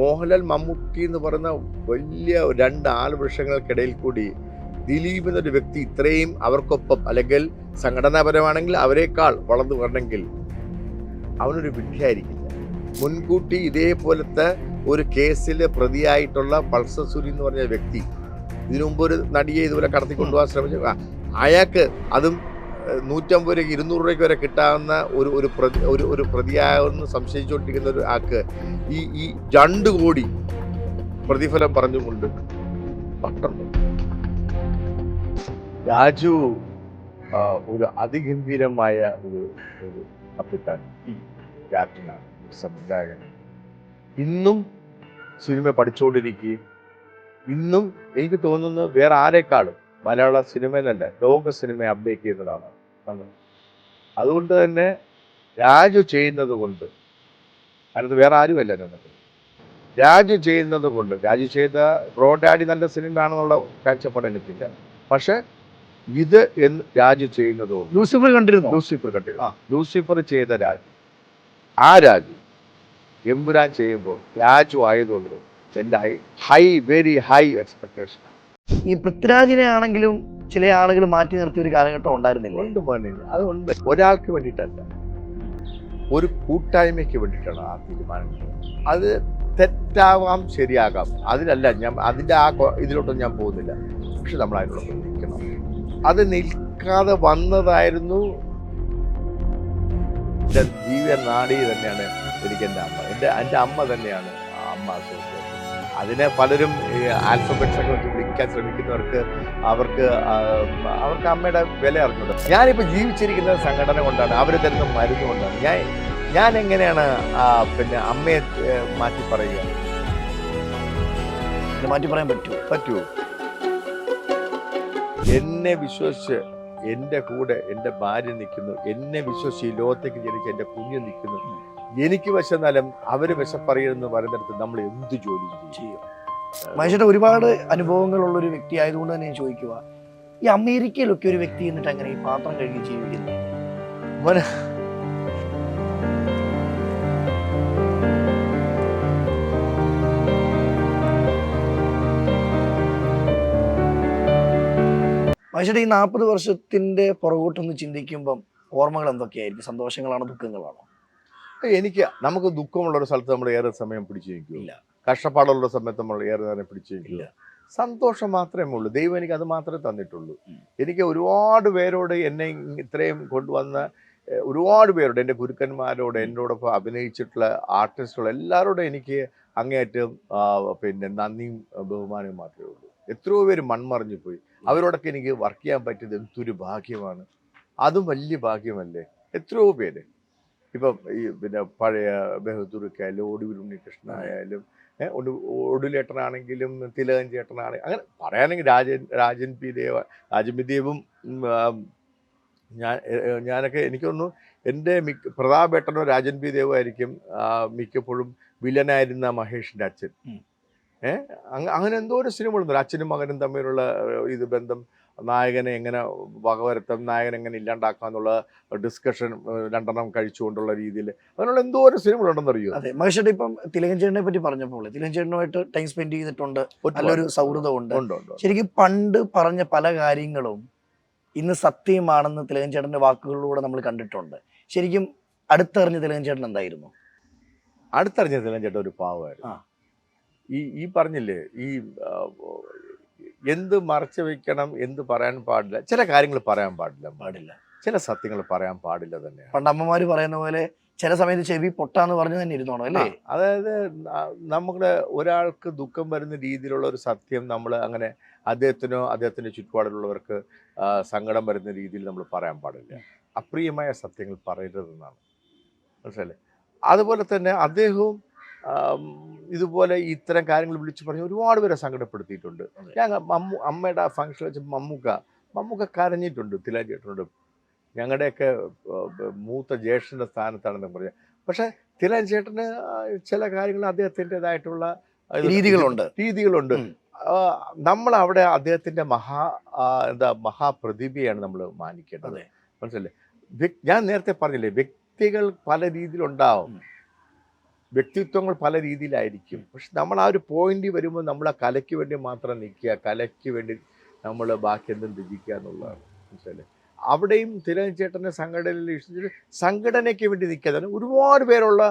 മോഹൻലാൽ മമ്മൂട്ടി എന്ന് പറയുന്ന വലിയ രണ്ട് ആൾവൃക്ഷങ്ങൾക്കിടയിൽ കൂടി ദിലീപ് എന്നൊരു വ്യക്തി ഇത്രയും അവർക്കൊപ്പം അല്ലെങ്കിൽ സംഘടനാപരമാണെങ്കിൽ അവരെക്കാൾ വളർന്നു വരണമെങ്കിൽ അവനൊരു വിഡ്ഢിയായിരിക്കില്ല. മുൻകൂട്ടി ഇതേപോലത്തെ ഒരു കേസിൽ പ്രതിയായിട്ടുള്ള പൾസർ സുനി എന്ന് പറഞ്ഞ വ്യക്തി ഇതിനു മുമ്പ് ഒരു നടിയെ ഇതുപോലെ കടത്തിക്കൊണ്ടുപോകാൻ ശ്രമിച്ചു. അയാൾക്ക് അതും 150 രൂപയ്ക്ക് 200 രൂപയ്ക്ക് വരെ കിട്ടാവുന്ന ഒരു പ്രതിയാകുന്ന സംശയിച്ചുകൊണ്ടിരിക്കുന്ന ഒരു ആൾക്ക് ഈ 2 കോടി പ്രതിഫലം പറഞ്ഞുകൊണ്ട് പട്ടുണ്ട്. രാജു ഒരു അതിഗംഭീരമായ ഒരു കപ്പിത്താൻ ക്യാപ്റ്റനാണ്, സംവിധായകൻ. ഇന്നും സിനിമ പഠിച്ചുകൊണ്ടിരിക്കുകയും ഇന്നും എനിക്ക് തോന്നുന്നു വേറെ ആരെക്കാളും മലയാള സിനിമയിലല്ല ലോക സിനിമയെ അപ്ഡേറ്റ് ചെയ്യുന്നതാണ്. അതുകൊണ്ട് തന്നെ രാജു ചെയ്യുന്നത് കൊണ്ട്, അതിനകത്ത് വേറെ ആരുമല്ല എന്നത്, രാജു ചെയ്യുന്നത് കൊണ്ട്, രാജു ചെയ്ത ബ്രോ ഡാഡി നല്ല സിനിമ ആണെന്നുള്ള കാഴ്ചപ്പാട് എനിക്കില്ല. പക്ഷെ ഇത് രാജു ചെയ്യുന്നത് ലൂസിഫർ കണ്ടിരുന്നു. ലൂസിഫർ ചെയ്ത രാജു, ആ രാജു എമ്പുരാൻ ചെയ്യുമ്പോൾ രാജു ആയതുകൊണ്ട് എൻ്റെ വെരി ഹൈ എക്സ്പെക്ടേഷൻ. ഈ പൃഥ്വിരാജിനെ ആണെങ്കിലും ചില ആളുകൾ മാറ്റി നിർത്തിയ ഒരു കാലഘട്ടം ഉണ്ടായിരുന്നില്ല. അതുകൊണ്ട് ഒരാൾക്ക് വേണ്ടിയിട്ടല്ല, ഒരു കൂട്ടായ്മയ്ക്ക് വേണ്ടിയിട്ടാണ് ആ തീരുമാനം. അത് തെറ്റാവാം, ശരിയാകാം, അതിലല്ല ഞാൻ അതിൻ്റെ ഇതിലോട്ടൊന്നും ഞാൻ പോകുന്നില്ല. പക്ഷെ നമ്മൾ അതിനോടൊപ്പം നിൽക്കണം. അത് നിൽക്കാതെ വന്നതായിരുന്നു എൻ്റെ ജീവൻ നാടി തന്നെയാണ് എനിക്ക് എൻ്റെ അമ്മ. എൻ്റെ അമ്മ തന്നെയാണ് അമ്മ അസോസിയേഷൻ. അതിനെ പലരും ആൽഫബറ്റ്സ് ഒക്കെ വെച്ച് വിളിക്കാൻ ശ്രമിക്കുന്നവർക്ക് അവർക്ക് അമ്മയുടെ വില അറിഞ്ഞുണ്ട്. ഞാനിപ്പോൾ ജീവിച്ചിരിക്കുന്ന സംഘടന കൊണ്ടാണ്, അവർ തരുന്ന മരുന്ന് കൊണ്ടാണ്. ഞാൻ എങ്ങനെയാണ് പിന്നെ അമ്മയെ മാറ്റി പറയുക? മാറ്റി പറയാൻ പറ്റുമോ? എന്നെ വിശ്വസിച്ച് എൻ്റെ കൂടെ എൻ്റെ ഭാര്യ നിൽക്കുന്നു, എന്നെ വിശ്വസിച്ച് ഈ ലോകത്തേക്ക് ജനിച്ച് എൻ്റെ കുഞ്ഞ് നിൽക്കുന്നു. എനിക്ക് വിശന്നാലും അവര് വിശപ്പറിയുമെന്ന് പറയുന്നിടത്ത് നമ്മൾ എന്ത് ജോലി ചെയ്യും? മനുഷ്യരുടെ ഒരുപാട് അനുഭവങ്ങളുള്ളൊരു വ്യക്തി ആയതുകൊണ്ട് തന്നെ ഞാൻ ചോദിക്കുക, ഈ അമേരിക്കയിലൊക്കെ ഒരു വ്യക്തി എന്നിട്ട് അങ്ങനെ ഈ പാത്രം കഴുകി ജീവിക്കുന്നു? മനുഷ്യരുടെ ഈ 40 വർഷത്തിന്റെ പുറകോട്ടൊന്ന് ചിന്തിക്കുമ്പം ഓർമ്മകൾ എന്തൊക്കെയായിരിക്കും? സന്തോഷങ്ങളാണോ ദുഃഖങ്ങളാണോ? നമുക്ക് ദുഃഖമുള്ളൊരു സ്ഥലത്ത് നമ്മൾ ഏറെ സമയം പിടിച്ചു നിൽക്കില്ല, കഷ്ടപ്പാടുള്ള സമയത്ത് നമ്മൾ ഏറെ നേരം പിടിച്ചു നിൽക്കില്ല. സന്തോഷം മാത്രമേ ഉള്ളൂ. ദൈവം എനിക്ക് അത് മാത്രമേ തന്നിട്ടുള്ളൂ. എനിക്ക് ഒരുപാട് പേരോട്, എന്നെ ഇത്രയും കൊണ്ടുവന്ന ഒരുപാട് പേരോട്, എൻ്റെ ഗുരുക്കന്മാരോട്, എന്നോടൊപ്പം അഭിനയിച്ചിട്ടുള്ള ആർട്ടിസ്റ്റുകൾ എല്ലാവരോടും എനിക്ക് അങ്ങേയറ്റം പിന്നെ നന്ദിയും ബഹുമാനവും മാത്രമേ ഉള്ളൂ. എത്രയോ പേര് മൺമറിഞ്ഞു പോയി. അവരോടൊക്കെ എനിക്ക് വർക്ക് ചെയ്യാൻ പറ്റിയത് എന്തൊരു ഭാഗ്യമാണ്. അതും വലിയ ഭാഗ്യമല്ലേ? എത്രയോ പേര് ഇപ്പം ഈ പിന്നെ പഴയ ബഹദൂർക്കായാലും ഒടുവിൽ ഉണ്ണികൃഷ്ണൻ ആയാലും ഒടുലേട്ടനാണെങ്കിലും തിലകൻ ചേട്ടനാണെങ്കിലും അങ്ങനെ പറയുകയാണെങ്കിൽ രാജൻ പി ദേവും ഞാനൊക്കെ എനിക്ക് തോന്നുന്നു എൻ്റെ പ്രതാപേട്ടനോ രാജൻ പി ദേവോ ആയിരിക്കും മിക്കപ്പോഴും വില്ലനായിരുന്ന മഹേഷിൻ്റെ അച്ഛൻ. അങ്ങനെ എന്തോ ഒരു സിനിമകളുണ്ട്, അച്ഛനും മകനും തമ്മിലുള്ള ഇത് ബന്ധം, നായകനെ എങ്ങനെ വകവരുത്താം, നായകൻ എങ്ങനെ ഇല്ലാണ്ടാക്കാന്നുള്ള ഡിസ്കഷൻ, 2 കഴിച്ചുകൊണ്ടുള്ള രീതിയിൽ അങ്ങനെയുള്ള എന്തോ ഒരു സിനിമകളുണ്ടെന്നറിയോ? അതെ, മഹേഷേട്ട ഇപ്പം തിലകൻ ചേട്ടനെ പറ്റി പറഞ്ഞപ്പോൾ തിലകൻ ചേട്ടനുമായിട്ട് ടൈം സ്പെൻഡ് ചെയ്തിട്ടുണ്ട്, നല്ലൊരു സൗഹൃദമുണ്ട്. ശരിക്കും പണ്ട് പറഞ്ഞ പല കാര്യങ്ങളും ഇന്ന് സത്യമാണെന്ന് തിലകൻ ചേട്ടന്റെ വാക്കുകളിലൂടെ നമ്മൾ കണ്ടിട്ടുണ്ട്. ശരിക്കും അടുത്തറിഞ്ഞ തിലകൻ ചേട്ടൻ എന്തായിരുന്നു? അടുത്തറിഞ്ഞ തിലകൻ ചേട്ടൻ ഒരു പാവമായിരുന്നു. ഈ പറഞ്ഞില്ലേ, ഈ എന്ത് മറച്ചു വെക്കണം, എന്ത് പറയാൻ പാടില്ല, ചില കാര്യങ്ങൾ പറയാൻ പാടില്ല, ചില സത്യങ്ങൾ പറയാൻ പാടില്ല തന്നെ. പണ്ട് അമ്മമാര് പറയുന്ന പോലെ ചില സമയത്ത് ചെവി പൊട്ടാന്ന് പറഞ്ഞു തന്നെ ഇരുന്നോണം അല്ലേ? അതായത് നമ്മുടെ ഒരാൾക്ക് ദുഃഖം വരുന്ന രീതിയിലുള്ള ഒരു സത്യം നമ്മൾ അങ്ങനെ അദ്ദേഹത്തിൻ്റെ ചുറ്റുപാടിലുള്ളവർക്ക് സങ്കടം വരുന്ന രീതിയിൽ നമ്മൾ പറയാൻ പാടില്ല. അപ്രിയമായ സത്യങ്ങൾ പറയരുതെന്നാണ്, മനസ്സിലല്ലേ? അതുപോലെ തന്നെ അദ്ദേഹവും ഇതുപോലെ ഇത്തരം കാര്യങ്ങൾ വിളിച്ചു പറഞ്ഞ് ഒരുപാട് പേരെ സങ്കടപ്പെടുത്തിയിട്ടുണ്ട്. ഞാൻ അമ്മയുടെ ഫംഗ്ഷൻ വെച്ച് മമ്മൂക്ക കരഞ്ഞിട്ടുണ്ട് തിലകൻ ചേട്ടനോട്. ഞങ്ങളുടെയൊക്കെ മൂത്ത ജ്യേഷ്ഠൻ്റെ സ്ഥാനത്താണെന്ന് പറഞ്ഞത്. പക്ഷെ തിലകൻ ചേട്ടന് ചില കാര്യങ്ങൾ അദ്ദേഹത്തിൻ്റെതായിട്ടുള്ള രീതികളുണ്ട്. നമ്മൾ അവിടെ അദ്ദേഹത്തിൻ്റെ മഹാപ്രതിഭയാണ് നമ്മൾ മാനിക്കേണ്ടത്, മനസ്സിലല്ലേ? ഞാൻ നേരത്തെ പറഞ്ഞില്ലേ, വ്യക്തികൾ പല രീതിയിലുണ്ടാവും. വ്യക്തിത്വങ്ങൾ പല രീതിയിലായിരിക്കും. പക്ഷെ നമ്മൾ ആ ഒരു പോയിന്റിൽ വരുമ്പോൾ നമ്മൾ ആ കലയ്ക്ക് വേണ്ടി മാത്രം നിൽക്കുക, കലയ്ക്ക് വേണ്ടി നമ്മൾ ബാക്കി എന്തും ത്യജിക്കുക എന്നുള്ളതാണ്. മനസ്സിലായില്ലേ? അവിടെയും തിലകൻ ചേട്ടൻ്റെ സംഘടനയിൽ ഇഷ്ടം സംഘടനയ്ക്ക് വേണ്ടി നിൽക്കാതെ ഒരുപാട് പേരുള്ള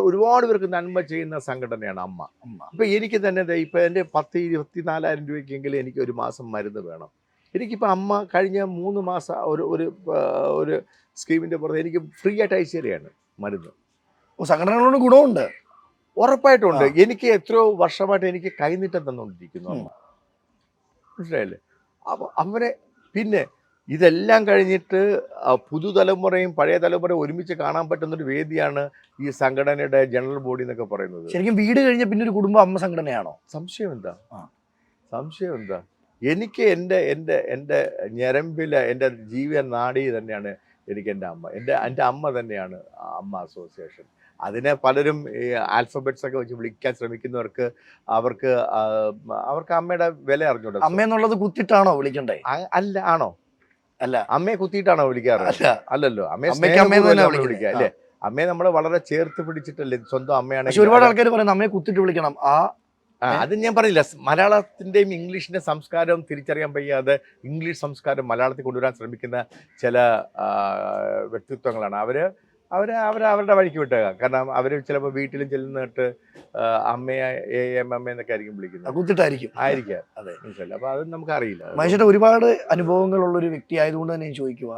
ഒരുപാട് പേർക്ക് നന്മ ചെയ്യുന്ന സംഘടനയാണ് അമ്മ. ഇപ്പം എനിക്ക് തന്നെ ഇപ്പം എൻ്റെ 10-24,000 രൂപയ്ക്കെങ്കിലും എനിക്ക് ഒരു മാസം മരുന്ന് വേണം. എനിക്കിപ്പോൾ അമ്മ കഴിഞ്ഞ 3 മാസം ഒരു സ്കീമിൻ്റെ പുറത്ത് എനിക്ക് ഫ്രീ ആയിട്ട് അയച്ചു തരികയാണ് മരുന്ന്. സംഘടനകളോട് ഗുണമുണ്ട്, ഉറപ്പായിട്ടുണ്ട്. എനിക്ക് എത്രയോ വർഷമായിട്ട് എനിക്ക് കൈനീട്ടം തന്നുകൊണ്ടിരിക്കുന്നു അമ്മ. മനസ്സിലായില്ലേ? അപ്പോൾ അവരെ പിന്നെ ഇതെല്ലാം കഴിഞ്ഞിട്ട് പുതുതലമുറയും പഴയ തലമുറയും ഒരുമിച്ച് കാണാൻ പറ്റുന്നൊരു വേദിയാണ് ഈ സംഘടനയുടെ ജനറൽ ബോഡി എന്നൊക്കെ പറയുന്നത്. ശരിക്കും വീട് കഴിഞ്ഞ പിന്നെ ഒരു കുടുംബം അമ്മ സംഘടനയാണോ? സംശയം എന്താ? എനിക്ക് എൻ്റെ ഞരമ്പിലെ എൻ്റെ ജീവൻ നാടി തന്നെയാണ് എനിക്ക് എൻ്റെ അമ്മ. എൻ്റെ അമ്മ തന്നെയാണ് അമ്മ അസോസിയേഷൻ. അതിനെ പലരും ഈ ആൽഫബറ്റ്സ് ഒക്കെ വെച്ച് വിളിക്കാൻ ശ്രമിക്കുന്നവർക്ക് അവർക്ക് അമ്മയുടെ വില അറിഞ്ഞൂടാ. അമ്മ എന്നുള്ളത് കുത്തിട്ടാണോ വിളിക്കണ്ടേ? അല്ല, ആണോ? അല്ല, അമ്മയെ കുത്തിയിട്ടാണോ വിളിക്കാറ്? അല്ലല്ലോ, അമ്മയെ വിളിക്കുക അല്ലേ? അമ്മയെ നമ്മളെ വളരെ ചേർത്ത് പിടിച്ചിട്ടല്ലേ സ്വന്തം അമ്മയാണെങ്കിൽ. ഒരുപാട് ആൾക്കാർ പറയുന്നത് അമ്മയെ കുത്തിട്ട് വിളിക്കണം. അത് ഞാൻ പറഞ്ഞില്ല. മലയാളത്തിന്റെയും ഇംഗ്ലീഷിന്റെ സംസ്കാരവും തിരിച്ചറിയാൻ വയ്യാതെ ഇംഗ്ലീഷ് സംസ്കാരം മലയാളത്തിൽ കൊണ്ടുവരാൻ ശ്രമിക്കുന്ന ചില വ്യക്തിത്വങ്ങളാണ് അവരുടെ വഴിക്ക് വിട്ടേക്കാം. കാരണം അവർ ചിലപ്പോൾ വീട്ടിലും ചെല്ലുന്നിട്ട് അമ്മയെ അമ്മ എന്നൊക്കെ ആയിരിക്കും വിളിക്കുന്നത്. കുത്തിട്ടായിരിക്കും അതെ, മനസ്സിലായി. അപ്പൊ അത് നമുക്കറിയില്ല. മനുഷ്യന്റെ ഒരുപാട് അനുഭവങ്ങളുള്ള ഒരു വ്യക്തി ആയതുകൊണ്ട് തന്നെ ഞാൻ ചോദിക്കുക,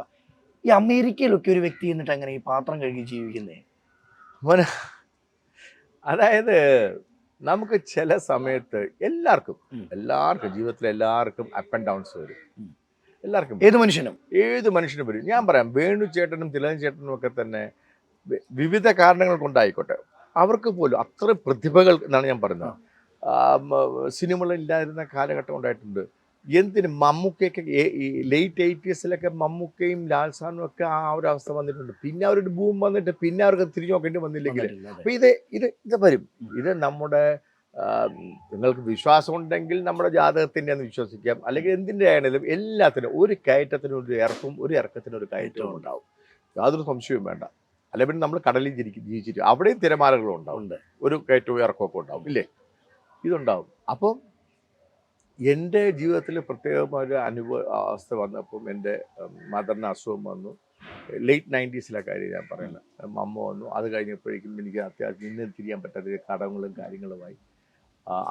ഈ അമേരിക്കയിലൊക്കെ ഒരു വ്യക്തി എന്നിട്ട് എങ്ങനെ ഈ പാത്രം കഴുകി ജീവിക്കുന്നേ? അതായത് നമുക്ക് ചില സമയത്ത് എല്ലാവർക്കും ജീവിതത്തിൽ എല്ലാവർക്കും അപ്പ് ആൻഡ് ഡൗൺസ് വരും. എല്ലാവർക്കും, ഏത് മനുഷ്യനും വരും. ഞാൻ പറയാം, വേണു ചേട്ടനും തിലകൻ ചേട്ടനും ഒക്കെ തന്നെ വിവിധ കാരണങ്ങൾ കൊണ്ടായിക്കോട്ടെ അവർക്ക് പോലും അത്ര പ്രതിഭകൾ എന്നാണ് ഞാൻ പറയുന്നത്. സിനിമകളില്ലാതിരുന്ന കാലഘട്ടം ഉണ്ടായിട്ടുണ്ട്. എന്തിന് മമ്മൂക്കയൊക്കെ ലേറ്റ് 80s മമ്മൂക്കയും ലാൽസാനും ഒക്കെ ആ ഒരു അവസ്ഥ വന്നിട്ടുണ്ട്. പിന്നെ അവരുടെ ബൂം വന്നിട്ട് പിന്നെ അവർക്ക് തിരിഞ്ഞു നോക്കേണ്ടി വന്നില്ലെങ്കിൽ അപ്പൊ ഇത് വരും. ഇത് നമ്മുടെ നിങ്ങൾക്ക് വിശ്വാസം ഉണ്ടെങ്കിൽ നമ്മുടെ ജാതകത്തിൻ്റെ എന്ന് വിശ്വസിക്കാം, അല്ലെങ്കിൽ എന്തിൻ്റെ ആണെങ്കിലും എല്ലാത്തിനും ഒരു കയറ്റത്തിനും ഒരു ഇറക്കും, ഒരു ഇറക്കത്തിനും ഒരു കയറ്റവും ഉണ്ടാവും. യാതൊരു സംശയവും വേണ്ട. അല്ലെ പിന്നെ നമ്മൾ കടലിൽ ജീവിച്ചിരിക്കും, അവിടെയും തിരമാലകളും ഉണ്ടാവും, ഒരു കയറ്റവും ഇറക്കമൊക്കെ ഉണ്ടാവും, ഇല്ലേ? ഇതുണ്ടാവും. അപ്പം എൻ്റെ ജീവിതത്തിൽ പ്രത്യേകമായൊരു അവസ്ഥ വന്നപ്പം എൻ്റെ മദറിന് അസുഖം വന്നു. ലേറ്റ് 90s കാര്യം ഞാൻ പറയുന്നത്. അമ്മ വന്നു. അത് കഴിഞ്ഞപ്പോഴേക്കും എനിക്ക് അത്യാവശ്യം നിന്ന് തിരിയാൻ പറ്റാത്ത കടങ്ങളും കാര്യങ്ങളുമായി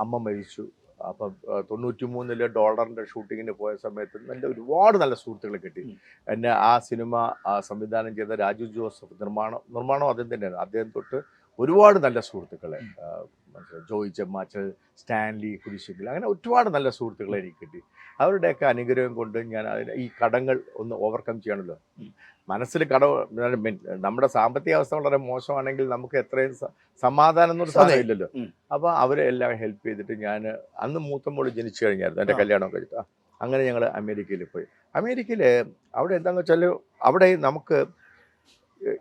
അമ്മ മരിച്ചു. അപ്പം 93 ഡോളറിൻ്റെ ഷൂട്ടിങ്ങിന് പോയ സമയത്ത് എൻ്റെ ഒരുപാട് നല്ല സുഹൃത്തുക്കളെ കിട്ടി. എന്നെ ആ സിനിമ സംവിധാനം ചെയ്ത രാജു ജോസഫ്, നിർമ്മാണം അദ്ദേഹം തന്നെയാണ്. അദ്ദേഹം തൊട്ട് ഒരുപാട് നല്ല സുഹൃത്തുക്കളെ, ജോയി ചെമ്മാച്ചൽ, സ്റ്റാൻലി കുരിശിക്കൽ, അങ്ങനെ ഒരുപാട് നല്ല സുഹൃത്തുക്കളെ എനിക്ക് കിട്ടി. അവരുടെയൊക്കെ അനുഗ്രഹം കൊണ്ട് ഞാൻ ഈ കടങ്ങൾ ഒന്ന് ഓവർകം ചെയ്യണമല്ലോ. മനസ്സിൽ നമ്മുടെ സാമ്പത്തിക അവസ്ഥ വളരെ മോശമാണെങ്കിൽ നമുക്ക് എത്രയും സമാധാനം എന്നൊരു സാധനം ഇല്ലല്ലോ. അപ്പോൾ അവരെ എല്ലാം ഹെൽപ്പ് ചെയ്തിട്ട് ഞാൻ അന്ന് മൂത്തമോള് ജനിച്ചു കഴിഞ്ഞായിരുന്നു, എൻ്റെ കല്യാണം കഴിച്ചിട്ട്. അങ്ങനെ ഞങ്ങൾ അമേരിക്കയിൽ പോയി. അമേരിക്കയിൽ അവിടെ എന്താണെന്ന് വെച്ചാൽ അവിടെ നമുക്ക്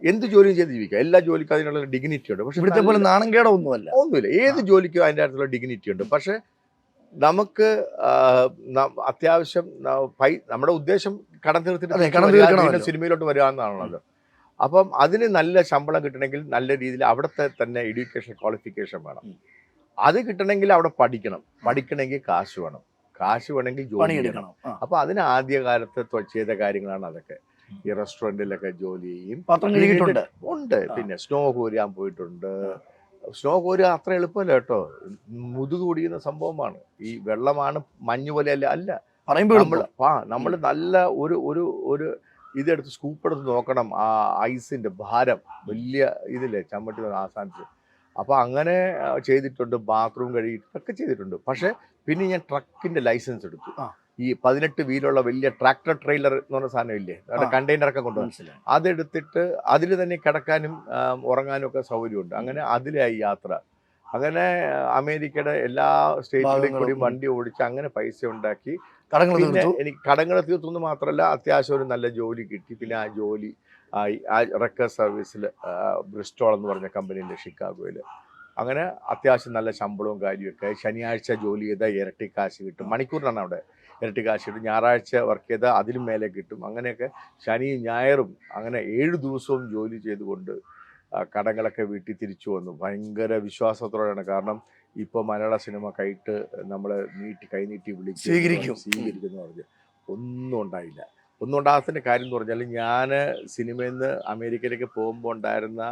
എന്ത് ജോലിയും ചെയ്ത് ജീവിക്കാം. എല്ലാ ജോലിക്കും അതിനുള്ള ഡിഗ്നിറ്റി ഉണ്ട്. പക്ഷെ ഇവിടുത്തെ പോലെ നാണംകേട ഒന്നുമില്ല. ഏത് ജോലിക്കും അതിൻ്റെ അടുത്തുള്ള ഡിഗ്നിറ്റി ഉണ്ട്. പക്ഷെ നമുക്ക് അത്യാവശ്യം നമ്മുടെ ഉദ്ദേശം കടം തീർത്തിട്ട് സിനിമയിലോട്ട് വരിക എന്നാണല്ലോ. അപ്പം അതിന് നല്ല ശമ്പളം കിട്ടണമെങ്കിൽ നല്ല രീതിയിൽ അവിടുത്തെ തന്നെ എഡ്യൂക്കേഷൻ ക്വാളിഫിക്കേഷൻ വേണം. അത് കിട്ടണമെങ്കിൽ അവിടെ പഠിക്കണമെങ്കിൽ കാശ് വേണമെങ്കിൽ ജോലി ചെയ്യണം. അപ്പൊ അതിന് ആദ്യകാലത്ത് ചെയ്ത കാര്യങ്ങളാണ് അതൊക്കെ. ഈ റെസ്റ്റോറൻറ്റിലൊക്കെ ജോലി ചെയ്യും, ഉണ്ട്. പിന്നെ സ്നോ കോരാൻ പോയിട്ടുണ്ട്. സ്നോ കോരുക അത്ര എളുപ്പമല്ല കേട്ടോ, മുതുക് കുടിക്കുന്ന സംഭവമാണ്. ഈ വെള്ളമാണ് മഞ്ഞ് പോലെ അല്ല നമ്മൾ നല്ല ഒരു ഇതെടുത്ത് സ്കൂപ്പെടുത്ത് നോക്കണം. ആ ഐസിന്റെ ഭാരം വലിയ ഇതില്ലേ ചമ്മട്ടി ആസാനിച്ച്. അപ്പോൾ അങ്ങനെ ചെയ്തിട്ടുണ്ട്. ബാത്റൂം കഴുകിയിട്ടൊക്കെ ചെയ്തിട്ടുണ്ട്. പക്ഷെ പിന്നെ ഞാൻ ട്രക്കിന്റെ ലൈസൻസ് എടുത്തു. ഈ 18 വീലുള്ള വലിയ ട്രാക്ടർ ട്രെയിലർ എന്ന് പറഞ്ഞ സാധനം ഇല്ലേ, കണ്ടെയ്നറൊക്കെ കൊണ്ടുവന്നു. അതെടുത്തിട്ട് അതിൽ തന്നെ കിടക്കാനും ഉറങ്ങാനും ഒക്കെ സൗകര്യമുണ്ട്. അങ്ങനെ അതിലായി യാത്ര. അങ്ങനെ അമേരിക്കയുടെ എല്ലാ സ്റ്റേറ്റിലും കൂടി വണ്ടി ഓടിച്ച് അങ്ങനെ പൈസ ഉണ്ടാക്കി. പിന്നെ എനിക്ക് കടങ്ങൾ തീർത്തൊന്നും മാത്രമല്ല, അത്യാവശ്യം ഒരു നല്ല ജോലി കിട്ടി. പിന്നെ ആ ജോലി ആ റെക്കർ സർവീസിൽ ബ്രിസ്റ്റോൾ എന്ന് പറഞ്ഞ കമ്പനിയിൽ ഷിക്കാഗോയിൽ. അങ്ങനെ അത്യാവശ്യം നല്ല ശമ്പളവും കാര്യമൊക്കെ. ശനിയാഴ്ച ജോലി ചെയ്താൽ ഇരട്ടി കാശ് കിട്ടും. മണിക്കൂറിനാണ് അവിടെ ഇരട്ടി കാശ് കിട്ടും. ഞായറാഴ്ച വർക്ക് ചെയ്താൽ അതിലും മേലെ കിട്ടും. അങ്ങനെയൊക്കെ ശനിയും ഞായറും അങ്ങനെ 7 ദിവസവും ജോലി ചെയ്തുകൊണ്ട് കടങ്ങളൊക്കെ വീട്ടിൽ തിരിച്ചു വന്നു. ഭയങ്കര വിശ്വാസത്തോടെയാണ്. കാരണം ഇപ്പോൾ മലയാള സിനിമ കൈയിട്ട് നമ്മൾ കൈ നീട്ടി സ്വീകരിക്കും. സ്വീകരിക്കുന്നു പറഞ്ഞ് ഒന്നും ഉണ്ടായില്ല. ഒന്നും ഉണ്ടാകാത്തതിൻ്റെ കാര്യം എന്ന് പറഞ്ഞാൽ ഞാൻ സിനിമയിൽ നിന്ന് അമേരിക്കയിലേക്ക് പോകുമ്പോൾ ഉണ്ടായിരുന്ന